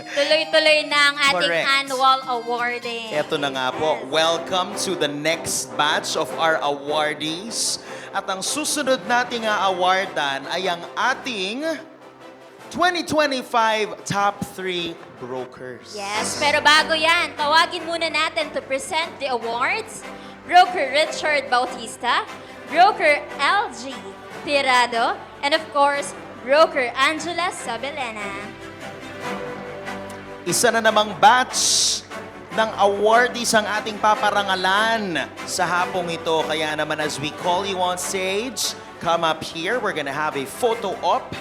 Tuloy-tuloy na ang ating Correct. annual awarding. Eto na nga po, welcome to the next batch of our awardees. At ang susunod nating awardan ay ang ating 2025 Top 3 Brokers. Yes, pero bago yan, tawagin muna natin to present the awards. Broker Richard Bautista, Broker LG Tirado, and of course, Broker Angela Sabelena. Isa na namang batch ng awardees ang ating paparangalan sa hapong ito. Kaya naman as we call you on stage, come up here. We're gonna have a photo op.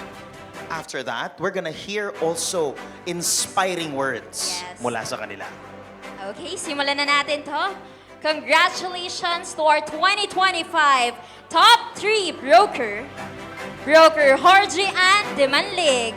After that, we're gonna hear also inspiring words Yes. mula sa kanila. Okay, simulan na natin to. Congratulations to our 2025 Top 3 Broker, Broker Jorge Ann de Manlig.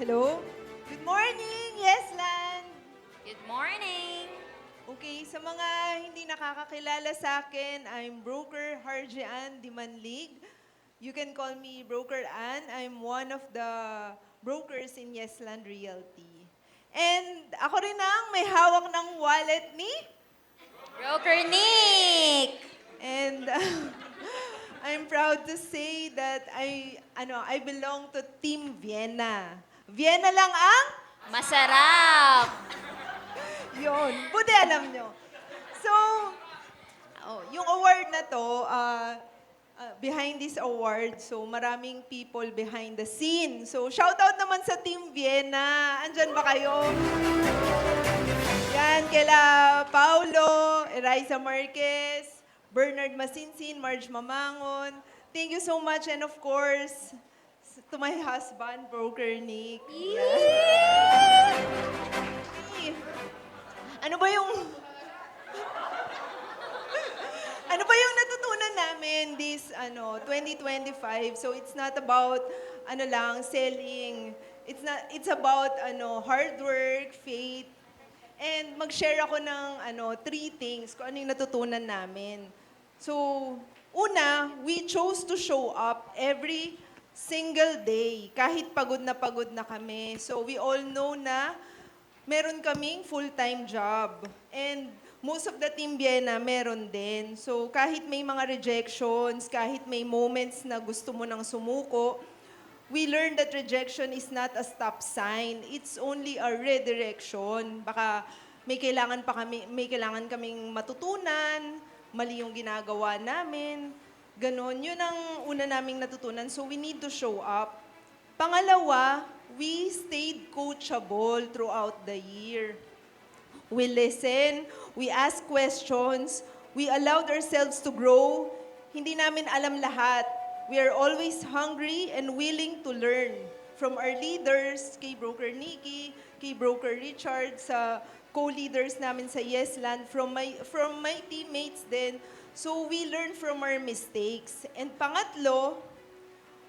Hello? Good morning, Yesland! Good morning. Okay, sa mga hindi nakakakilala sa akin, I'm Broker Jorge Ann Di Manlig. You can call me Broker Ann. I'm one of the brokers in Yesland Realty. And ako rin ang may hawak ng wallet ni Broker Nick. And I'm proud to say that I belong to Team Vienna. Vienna lang ang Masarap. Yun. Buti alam nyo. So, yung award na to, behind this award, so maraming people behind the scene. So, shout out naman sa Team Vienna. Andyan ba kayo? Yan, kila Paulo, Eliza Marquez, Bernard Masinsin, Marge Mamangon. Thank you so much. And of course, to my husband, Broker Nick. Yan. Ano ba yung... ano ba yung natutunan namin this 2025? So it's not about selling. It's about hard work, faith, and mag-share ako ng 3 things kung ano yung natutunan namin. So, una, we chose to show up every single day, kahit pagod na kami. So we all know na meron kaming full-time job. And most of the Team Vienna meron din. So kahit may mga rejections, kahit may moments na gusto mo nang sumuko, we learned that rejection is not a stop sign. It's only a redirection. Baka may kailangan kaming matutunan, mali yung ginagawa namin. Ganon, yun ang una naming natutunan. So we need to show up. Pangalawa, we stayed coachable throughout the year. We listen, we ask questions, we allowed ourselves to grow. Hindi namin alam lahat. We are always hungry and willing to learn. From our leaders, kay Broker Nikki, kay Broker Richard, sa co-leaders namin sa Yesland, from my teammates din. So we learn from our mistakes. And pangatlo,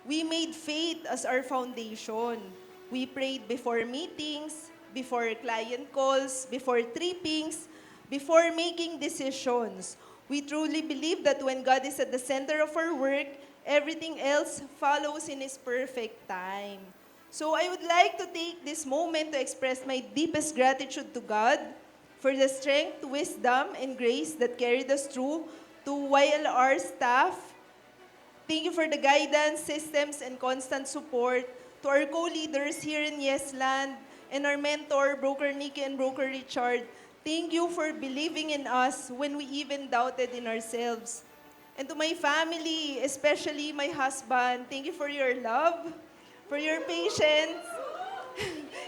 we made faith as our foundation. We prayed before meetings, before client calls, before trippings, before making decisions. We truly believe that when God is at the center of our work, everything else follows in His perfect time. So I would like to take this moment to express my deepest gratitude to God for the strength, wisdom, and grace that carried us through, to YLR staff. Thank you for the guidance, systems, and constant support. To our co-leaders here in Yesland and our mentor, Broker Nikki and Broker Richard, thank you for believing in us when we even doubted in ourselves. And to my family, especially my husband, thank you for your love, for your patience,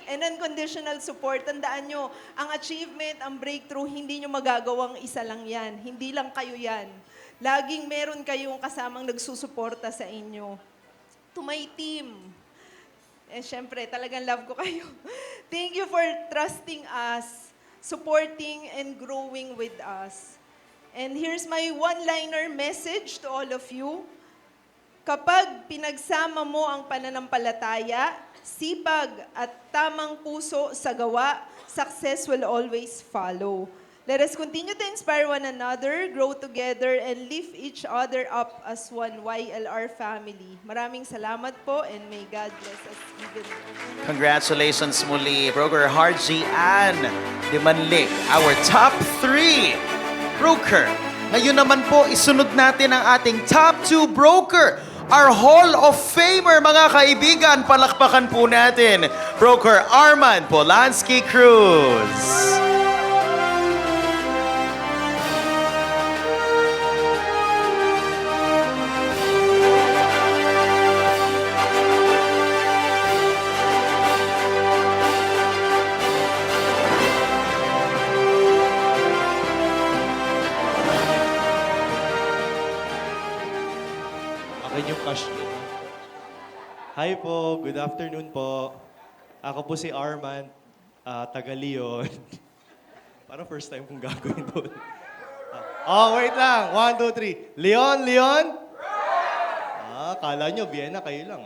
and unconditional support. Tandaan nyo, ang achievement, ang breakthrough, hindi nyo magagawang isa lang yan. Hindi lang kayo yan. laging meron kayong kasamang nagsusuporta sa inyo. To my team, syempre, talagang love ko kayo. Thank you for trusting us, supporting and growing with us. And here's my one-liner message to all of you. Kapag pinagsama mo ang pananampalataya, sipag at tamang puso sa gawa, success will always follow. Let us continue to inspire one another, grow together, and lift each other up as one YLR family. Maraming salamat po, and may God bless us even more. Congratulations muli, Broker Harji and Dimanlik, our top 3 broker. Ngayon naman po, isunod natin ang ating top 2 broker, our Hall of Famer, mga kaibigan. Palakpakan po natin, Broker Arman Polanski Cruz. Akin yung cash ko. Hi po, good afternoon po. Ako po si Arman, taga Leon. Parang first time kong gagawin doon. Wait lang. 1, 2, 3. Leon, Leon? Kala nyo, Vienna, kayo lang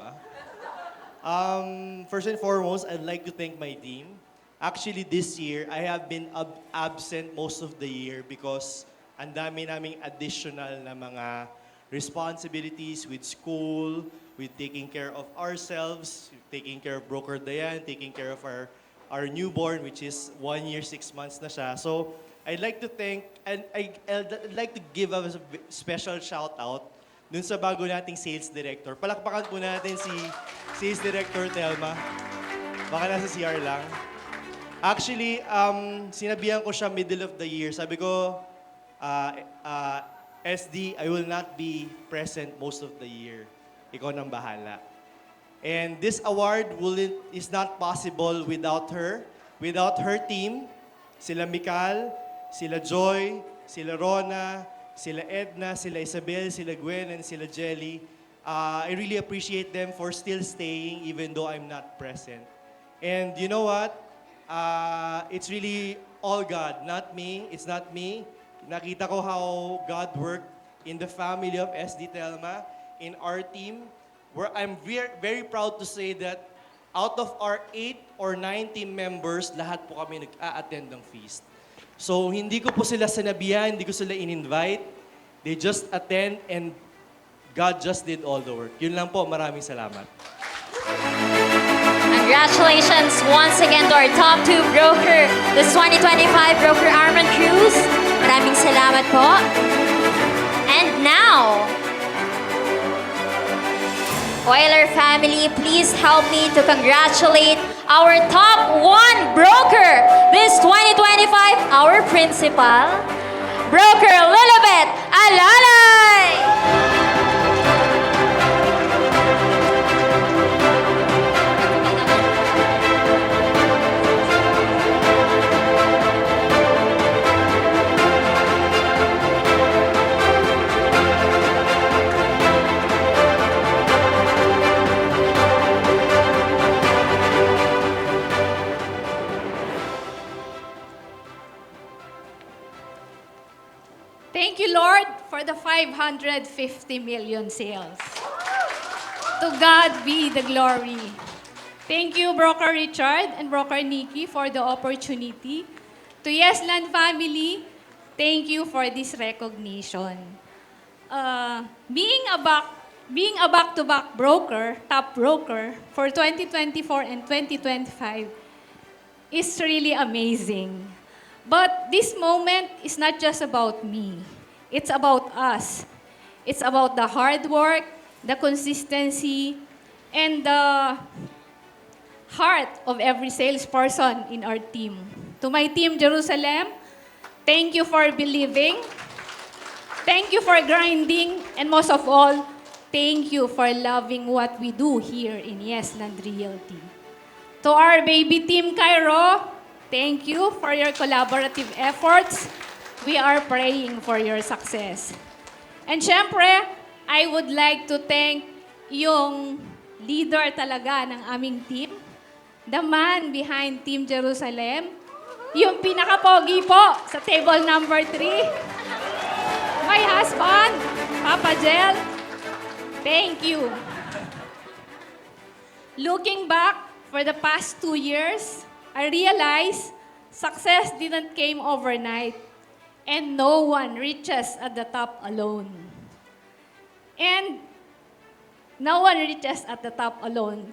First and foremost, I'd like to thank my team. Actually, this year, I have been absent most of the year because ang dami naming additional na mga responsibilities with school, with taking care of ourselves, taking care of Broker Dayan, taking care of our newborn, which is 1 year, 6 months na siya. So, I'd like to thank, and I'd like to give a special shout out dun sa bago nating sales director. Palakpakan po natin si Sales Director Telma. Baka nasa CR lang. Actually, sinabihan ko siya middle of the year. Sabi ko, SD, I will not be present most of the year. Ikaw nang bahala. And this award is not possible without her team, sila Mikal, sila Joy, sila Rona, sila Edna, sila Isabel, sila Gwen, and sila Jelly. I really appreciate them for still staying even though I'm not present. And you know what? It's really all God, not me. It's not me. Nakita ko how God worked in the family of SD Telma, in our team, where I'm very proud to say that out of our 8 or 9 team members, lahat po kami nag-a-attend ng feast. So, hindi ko po sila sinabihan, hindi ko sila in-invite. They just attend and God just did all the work. Yun lang po, maraming salamat. Congratulations once again to our top 2 broker, this 2025 Broker Arman Cruz. Maraming salamat po. And now, Oiler family, please help me to congratulate our top 1 broker, this 2025, our principal, Broker Lilibet Alalay. Thank you, Lord, for the 550 million sales. To God be the glory. Thank you, Broker Richard and Broker Nikki, for the opportunity. To Yesland family, thank you for this recognition. Being a back-to-back broker, top broker, for 2024 and 2025 is really amazing. But this moment is not just about me. It's about us. It's about the hard work, the consistency, and the heart of every salesperson in our team. To my team, Jerusalem, thank you for believing. Thank you for grinding. And most of all, thank you for loving what we do here in Yesland Realty. To our baby team, Cairo, thank you for your collaborative efforts. We are praying for your success. And syempre, I would like to thank yung leader talaga ng aming team, the man behind Team Jerusalem, yung pinaka-pogi po sa table number 3, my husband, Papa Jel. Thank you. Looking back for the past 2 years, I realized success didn't came overnight and no one reaches at the top alone. And no one reaches at the top alone.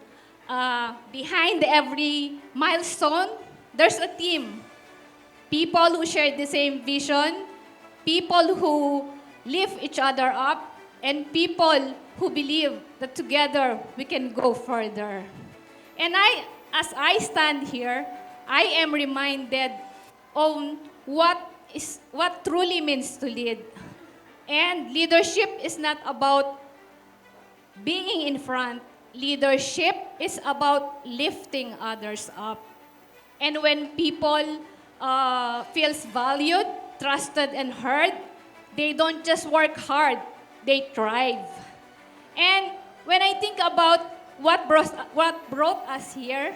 Behind every milestone, there's a team. People who share the same vision, people who lift each other up, and people who believe that together we can go further. And as I stand here, I am reminded on what truly means to lead. And leadership is not about being in front. Leadership is about lifting others up. And when people feels valued, trusted, and heard, they don't just work hard, they thrive. And when I think about what brought us here,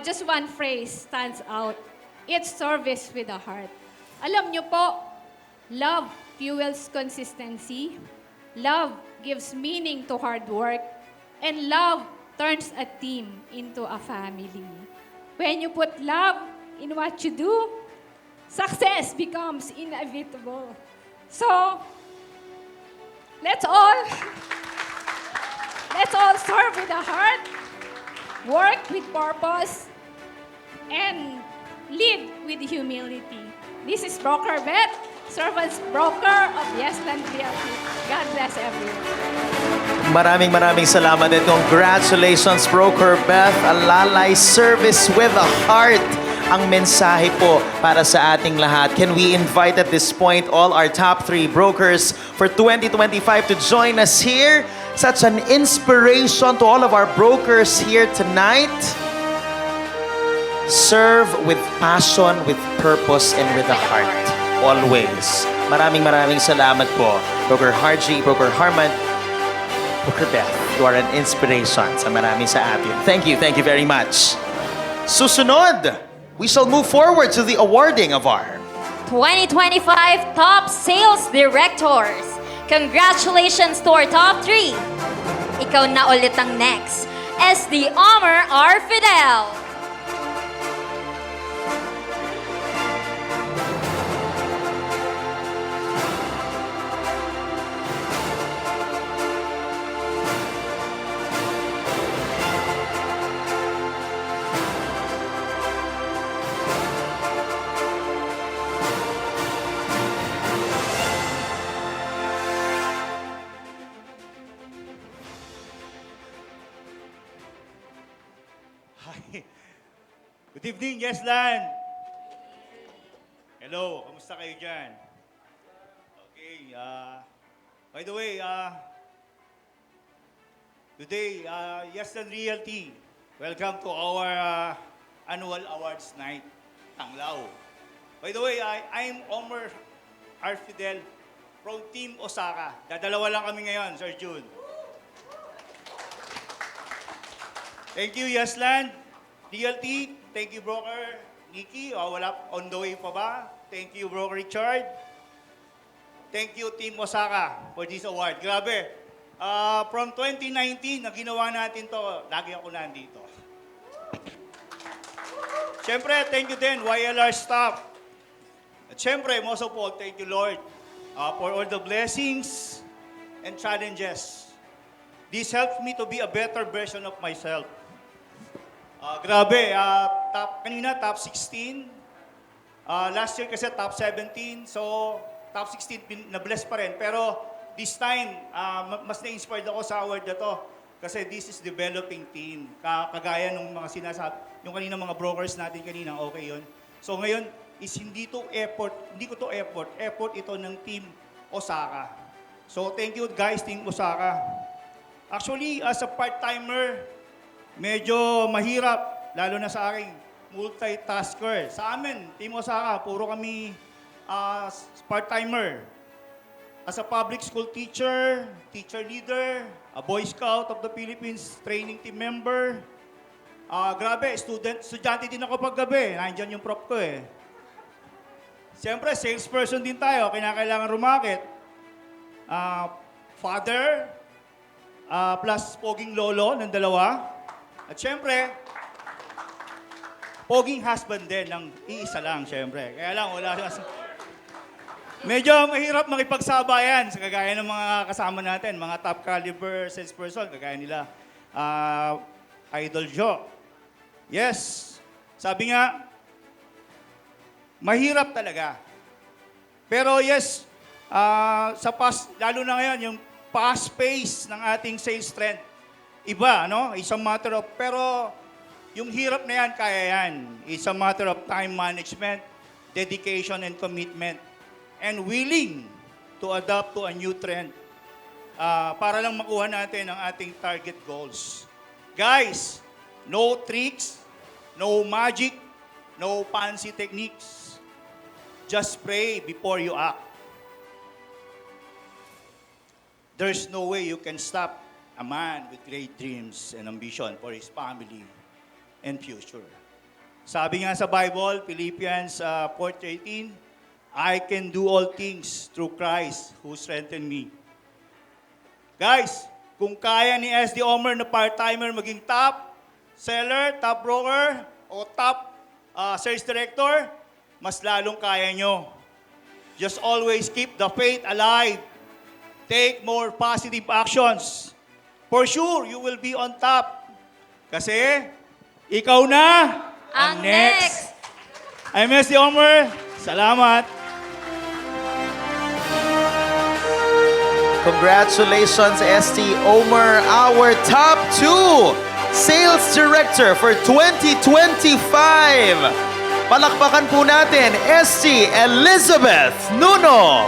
just one phrase stands out. It's service with a heart. Alam nyo po, love fuels consistency. Love gives meaning to hard work. And love turns a team into a family. When you put love in what you do, success becomes inevitable. So, let's all serve with a heart, work with purpose, and lead with humility. This is Broker Beth, Servants Broker of Yesland Realty. God bless everyone. Maraming salamat and congratulations, Broker Beth. Alalay service with a heart ang mensahe po para sa ating lahat. Can we invite at this point all our top 3 brokers for 2025 to join us here? Such an inspiration to all of our brokers here tonight. Serve with passion, with purpose, and with a heart. Always. Maraming salamat po. Broker Harji, Broker Harman, Broker Beth. You are an inspiration sa marami sa atin. Thank you very much. Susunod, we shall move forward to the awarding of our 2025 Top Sales Directors. Congratulations to our top 3. Ikaw na ulit ang next. SD Omer R. Fidel. Hi. Good evening, Yesland. Hello, kamusta kayo dyan? Okay, by the way, today, Yesland Realty, welcome to our annual awards night, Tanglao. By the way, I'm Omer R. Fidel from Team Osaka. Dadalawa lang kami ngayon, Sir June. Thank you, Yesland. DLT, thank you, Broker Nikki. Wala, on the way pa ba? Thank you, Broker Richard. Thank you, Team Osaka, for this award. Grabe. From 2019, na ginawa natin to, lagi ako nandito. Siyempre, thank you din, YLR staff. At siyempre, most of all, thank you, Lord, for all the blessings and challenges. This helps me to be a better version of myself. Grabe, kanina top 16. Last year kasi top 17. So, top 16 na-bless pa rin. Pero this time, mas na-inspired ako sa award na to. Kasi this is developing team. Kagaya ng mga sinasabi, yung kanina mga brokers natin kanina, okay yun. So ngayon, is hindi ko to effort ito ng Team Osaka. So thank you guys, Team Osaka. Actually, as a part-timer, medyo mahirap, lalo na sa aking multitasker. Sa amin, Team Osaka, puro kami part-timer. as a public school teacher, teacher leader, a Boy Scout of the Philippines, training team member. Grabe, estudyante din ako paggabi. Nandiyan yung prop ko eh. Siyempre, salesperson din tayo. Kinakailangan rumakit. Father, plus poging lolo ng dalawa. At siyempre, poging husband din ng iisa lang, siyempre. Kaya lang, wala siya. Medyo mahirap makipagsabayan sa kagaya ng mga kasama natin, mga top caliber salesperson, kagaya nila. Idol Joe. Yes, sabi nga, mahirap talaga. Pero yes, lalo na ngayon, yung fast pace ng ating sales trend, iba, no? It's a matter of, pero yung hirap na yan, kaya yan. It's a matter of time management, dedication and commitment, and willing to adapt to a new trend para lang makuha natin ang ating target goals. Guys, no tricks, no magic, no fancy techniques. Just pray before you act. There's no way you can stop a man with great dreams and ambition for his family and future. Sabi nga sa Bible, Philippians 4:13, I can do all things through Christ who strengthened me. Guys, kung kaya ni SD Omer na part-timer maging top seller, top broker, o top sales director, mas lalong kaya nyo. Just always keep the faith alive. Take more positive actions. For sure, you will be on top. Kasi, ikaw na Ang next. I'm SD Omer. Salamat. Congratulations, ST Omer, our top 2 sales director for 2025. Palakpakan po natin, ST Elizabeth Nuno.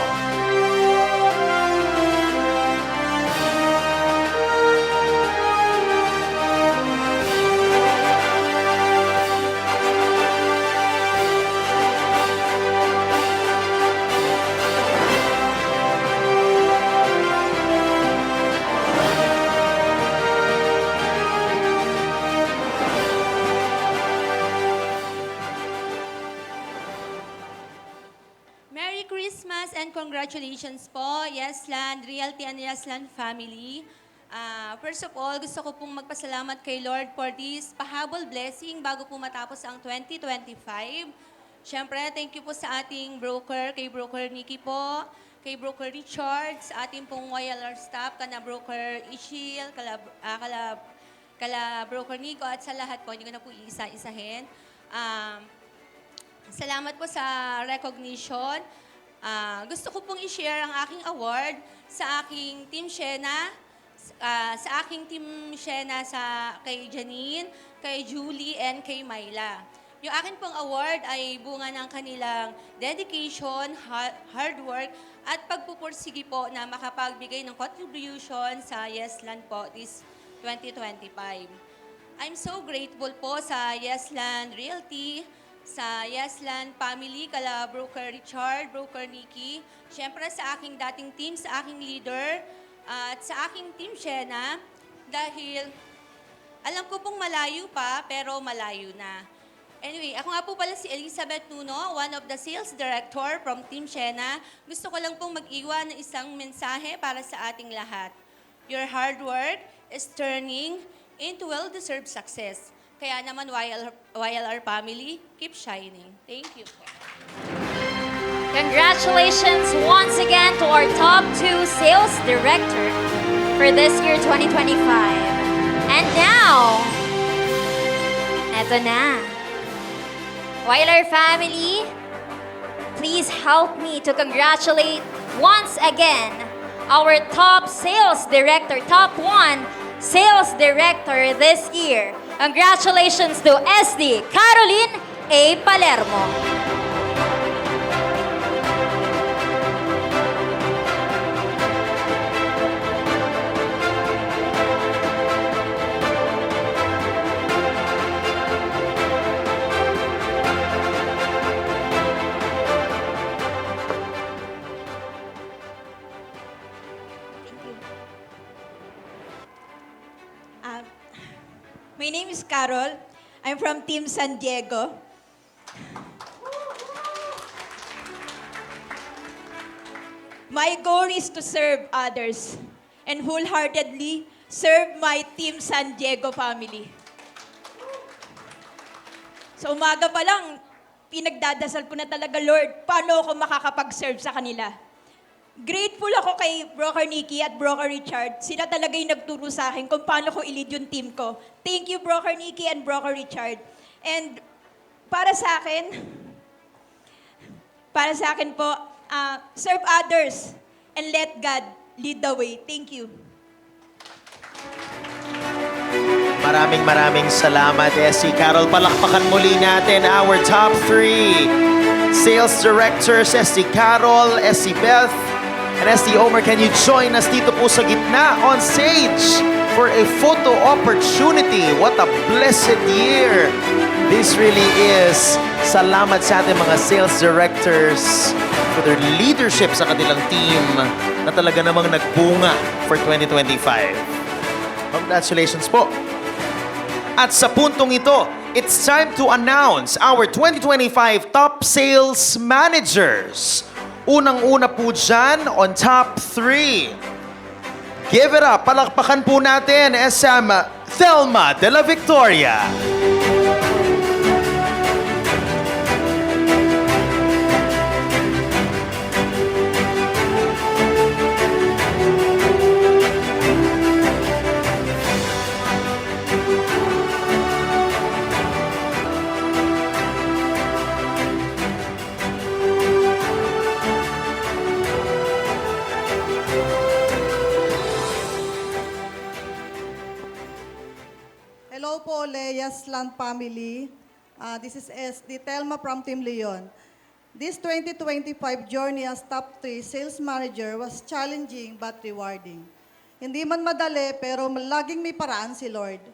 Merry Christmas and congratulations po, Yesland Realty and Yesland family. First of all, gusto ko pong magpasalamat kay Lord for this pahabol blessing bago po matapos ang 2025. Siyempre, thank you po sa ating broker, kay Broker Nikki po, kay Broker Richard, sa ating pong YLR staff, kana Broker Ishil, kala Broker Nico, at sa lahat po, hindi ko na po iisa-isahin. Salamat po sa recognition. Gusto ko pong i-share ang aking award sa aking Team Shena, kay Janine, kay Julie, and kay Myla. Yung akin pong award ay bunga ng kanilang dedication, hard work, at pagpupursige po na makapagbigay ng contribution sa Yesland po this 2025. I'm so grateful po sa Yesland Realty, sa Yesland family, kala Broker Richard, Broker Nikki, syempre sa aking dating team, sa aking leader, at sa aking Team Shena, dahil alam ko pong malayo pa, pero malayo na. Anyway, ako nga po pala si Elizabeth Nuno, one of the sales director from Team Shena. Gusto ko lang pong mag-iwan ng isang mensahe para sa ating lahat. Your hard work is turning into well-deserved success. Kaya naman, YLR family, keep shining. Thank you po. Congratulations once again to our top 2 sales director for this year 2025. And now, eto na. YLR family, please help me to congratulate once again our top sales director, top 1 sales director this year. Congratulations to SD Caroline A. Palermo. My name is Carol. I'm from Team San Diego. My goal is to serve others and wholeheartedly serve my Team San Diego family. Sa umaga pa lang, pinagdadasal ko na talaga, Lord, paano ako makakapag-serve sa kanila? Grateful ako kay Broker Nikki at Broker Richard. Sila talaga yung nagturo sa akin kung paano ko i-lead yung team ko. Thank you, Broker Nikki and Broker Richard. And para sa akin po, serve others and let God lead the way. Thank you. Maraming salamat, SC Carol. Palakpakan muli natin our top 3 sales directors, SC Carol, SC Beth, and SC Omer. Can you join us dito po sa gitna on stage for a photo opportunity? What a blessed year this really is. Salamat sa ating mga sales directors for their leadership sa kanilang team na talaga namang nagbunga for 2025. Congratulations po. At sa puntong ito, it's time to announce our 2025 top sales managers. Unang-una po dyan on top 3. Give it up, palakpakan po natin SM Thelma de la Victoria. Hello po, Lea's Land family. This is SD Telma from Team Leon. This 2025 journey as top 3 sales manager was challenging but rewarding. Hindi man madali pero laging may paraan si Lord.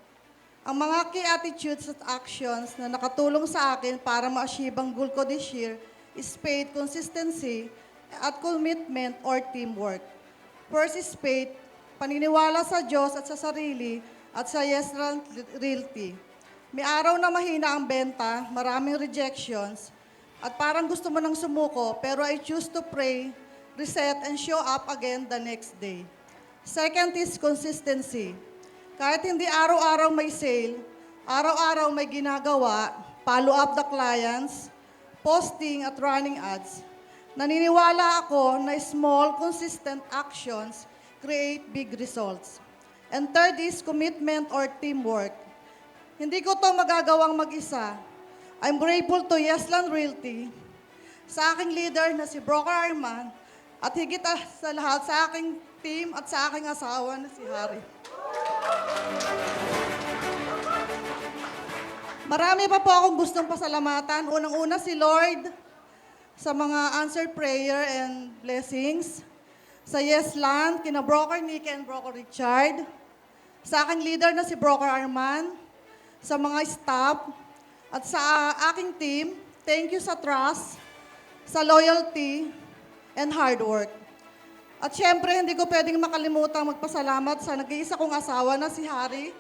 Ang mga key attitudes at actions na nakatulong sa akin para ma-achieve ang goal ko this year is faith, consistency, at commitment or teamwork. First is faith, paniniwala sa Diyos at sa sarili, at sa Yes Realty. May araw na mahina ang benta, maraming rejections, at parang gusto mo nang sumuko, pero I choose to pray, reset, and show up again the next day. Second is consistency. Kahit hindi araw-araw may sale, araw-araw may ginagawa, follow up the clients, posting at running ads. Naniniwala ako na small, consistent actions create big results. And third is commitment or teamwork. Hindi ko to magagawang mag-isa. I'm grateful to Yesland Realty, sa aking leader na si Broker Arman, at higit sa lahat sa aking team at sa aking asawa na si Harry. Marami pa po akong gustong pasalamatan. Unang-una si Lord sa mga answered prayer and blessings. Sa Yesland, kina Broker Nick and Broker Richard. Sa aking leader na si Broker Arman. Sa mga staff. At sa aking team, thank you sa trust, sa loyalty, and hard work. At syempre, hindi ko pwedeng makalimutan magpasalamat sa nag-iisa kong asawa na si Harry,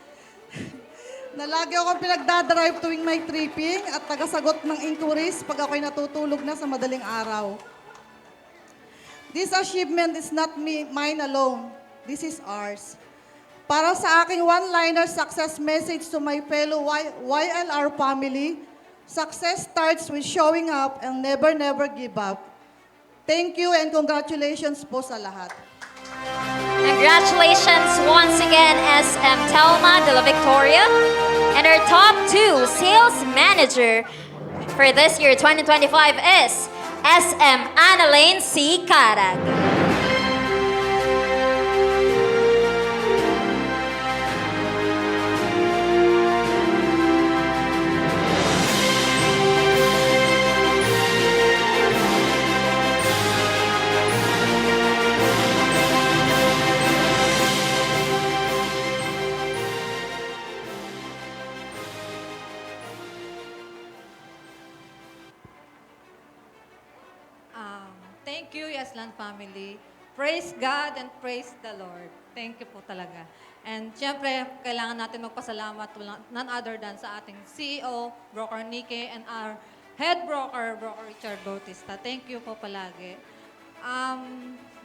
na lagi akong pinagdadrive tuwing may tripping at tagasagot ng inquiries pag ako'y natutulog na sa madaling araw. This achievement is not mine alone. This is ours. Para sa aking one-liner success message to my fellow YLR family, success starts with showing up and never give up. Thank you and congratulations po sa lahat. Congratulations once again, SM Telma de la Victoria. And our top 2 sales manager for this year, 2025, is SM Annalane C. Carag. Thank you, Yesland family. Praise God and praise the Lord. Thank you po talaga. And syempre, kailangan natin magpasalamat none other than sa ating CEO, Broker Nikki, and our head broker, Broker Richard Bautista. Thank you po palagi.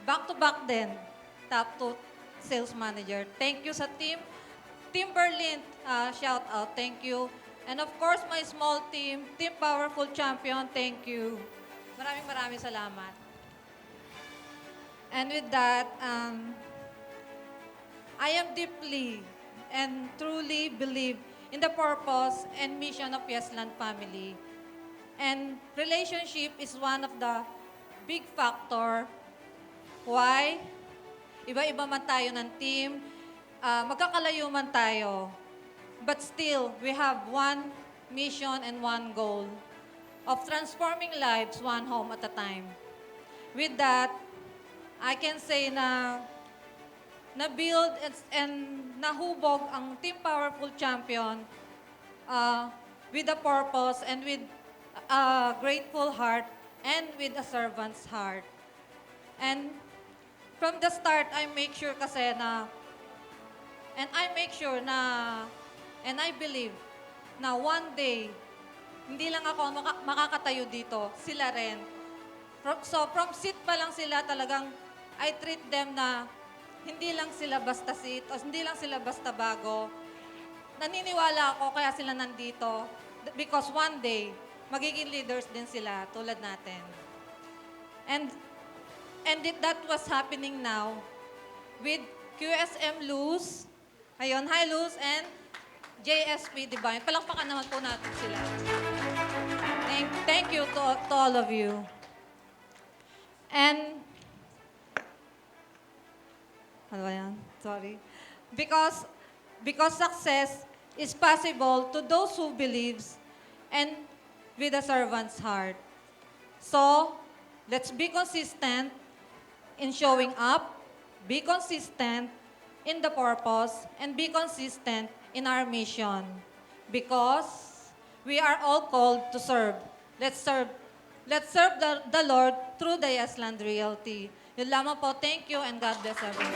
Back-to-back din, top 2 sales manager. Thank you sa team. Team Berlin, shout out, thank you. And of course, my small team, Team Powerful Champion, thank you. Maraming salamat. And with that, I am deeply and truly believe in the purpose and mission of Yesland family. And relationship is one of the big factor why iba-iba man tayo ng team, magkakalayo man tayo, but still, we have one mission and one goal of transforming lives one home at a time. With that, I can say na na-build and nahubog ang Team Powerful Champion with a purpose and with a grateful heart and with a servant's heart. And from the start, I make sure kasi na, and I believe na one day, hindi lang ako makakatayo dito, sila rin. So from seat pa lang sila talagang I treat them na hindi lang sila basta seat o hindi lang sila basta bago. Naniniwala ako kaya sila nandito because one day, magiging leaders din sila tulad natin. And that was happening now with QSM Luz. Ayun, hi Luz and JSP Divine. Palakpakan naman po natin sila. Thank you to all of you. And, ano ba yan? Sorry. Because success is possible to those who believes and with a servant's heart. So, let's be consistent in showing up, be consistent in the purpose, and be consistent in our mission. Because we are all called to serve. Let's serve the Lord through the Yesland Realty. Yun lamang po. Thank you and God bless everyone.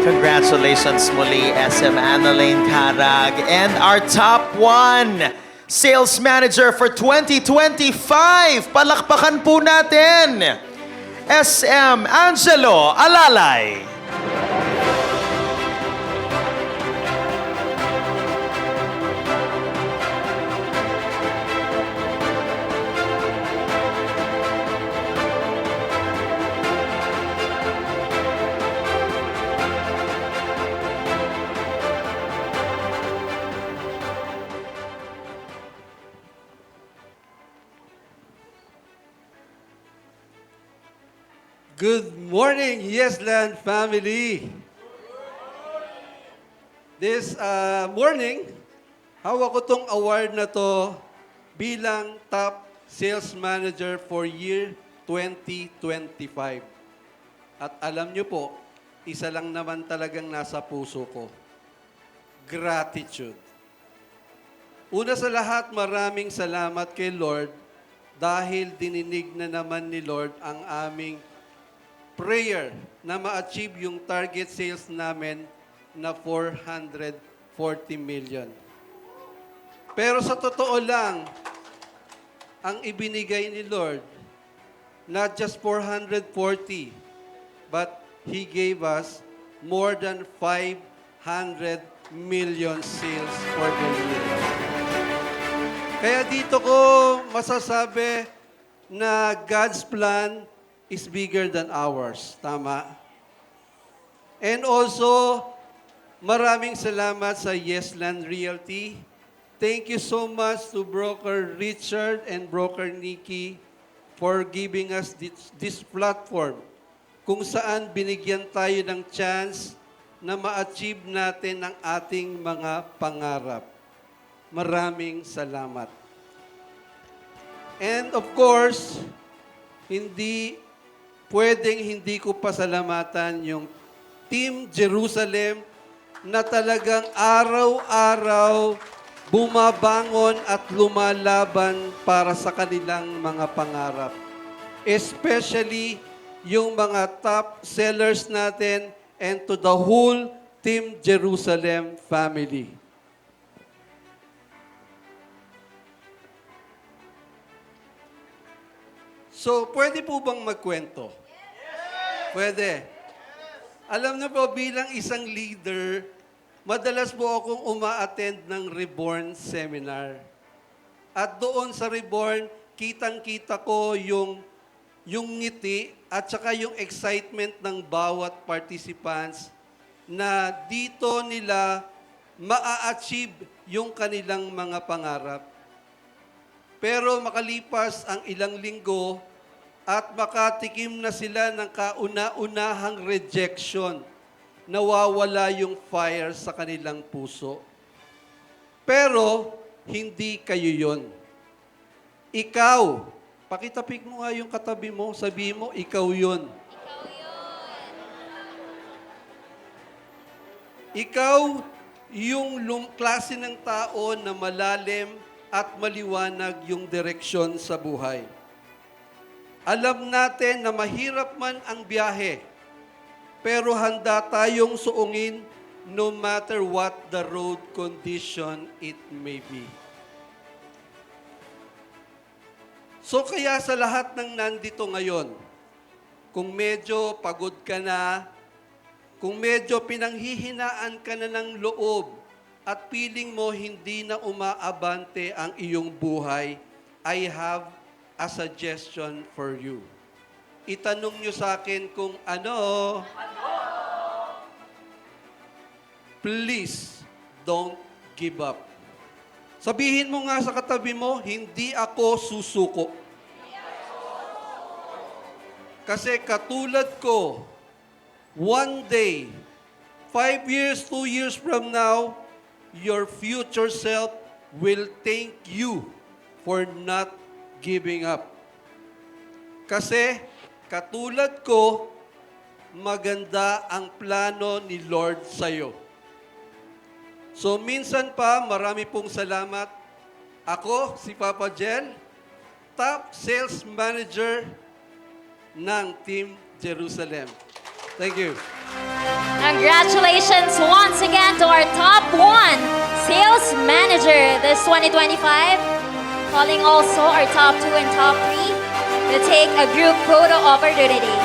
Congratulations muli, SM Annalyn Carag. And our top 1 sales manager for 2025. Palakpakan po natin, SM Angelo Alalay. Good morning, Yesland family. This morning, hawak ko tong award na to bilang top sales manager for year 2025. At alam nyo po, isa lang naman talagang nasa puso ko. Gratitude. Una sa lahat, maraming salamat kay Lord dahil dininig na naman ni Lord ang aming prayer na ma-achieve yung target sales namin na 440 million. Pero sa totoo lang, ang ibinigay ni Lord, not just 440, but He gave us more than 500 million sales for the year. Kaya dito ko masasabi na God's plan is bigger than ours. Tama? And also, maraming salamat sa Yesland Realty. Thank you so much to Broker Richard and Broker Nikki for giving us this platform kung saan binigyan tayo ng chance na ma-achieve natin ang ating mga pangarap. Maraming salamat. And of course, hindi ko pasalamatan yung Team Jerusalem na talagang araw-araw bumabangon at lumalaban para sa kanilang mga pangarap. Especially yung mga top sellers natin, and to the whole Team Jerusalem family. So, pwede po bang magkwento? Pwede. Alam niyo po, bilang isang leader, madalas po akong uma-attend ng Reborn Seminar. At doon sa Reborn, kitang-kita ko yung ngiti at saka yung excitement ng bawat participants na dito nila maa-achieve yung kanilang mga pangarap. Pero makalipas ang ilang linggo at makatikim na sila ng kauna-unahang rejection, nawawala yung fire sa kanilang puso. Pero hindi kayo yon. Ikaw, pakitapik mo nga yung katabi mo, sabihin mo, ikaw yon. Ikaw yung klase ng tao na malalim at maliwanag yung direksyon sa buhay. Alam natin na mahirap man ang biyahe, pero handa tayong suungin no matter what the road condition it may be. So kaya sa lahat ng nandito ngayon, kung medyo pagod ka na, kung medyo pinanghihinaan ka na ng loob at feeling mo hindi na umaabante ang iyong buhay, I have a suggestion for you. Itanong nyo sa akin kung ano. Please, don't give up. Sabihin mo nga sa katabi mo, hindi ako susuko. Kasi katulad ko, one day, 5 years, 2 years from now, your future self will thank you for not giving up. Kasi katulad ko, maganda ang plano ni Lord sa'yo. So minsan pa, marami pong salamat. Ako, si Papa Jel, top sales manager ng Team Jerusalem. Thank you. Congratulations once again to our top 1 sales manager this 2025. Calling also our top 2 and top 3 to take a group photo opportunity.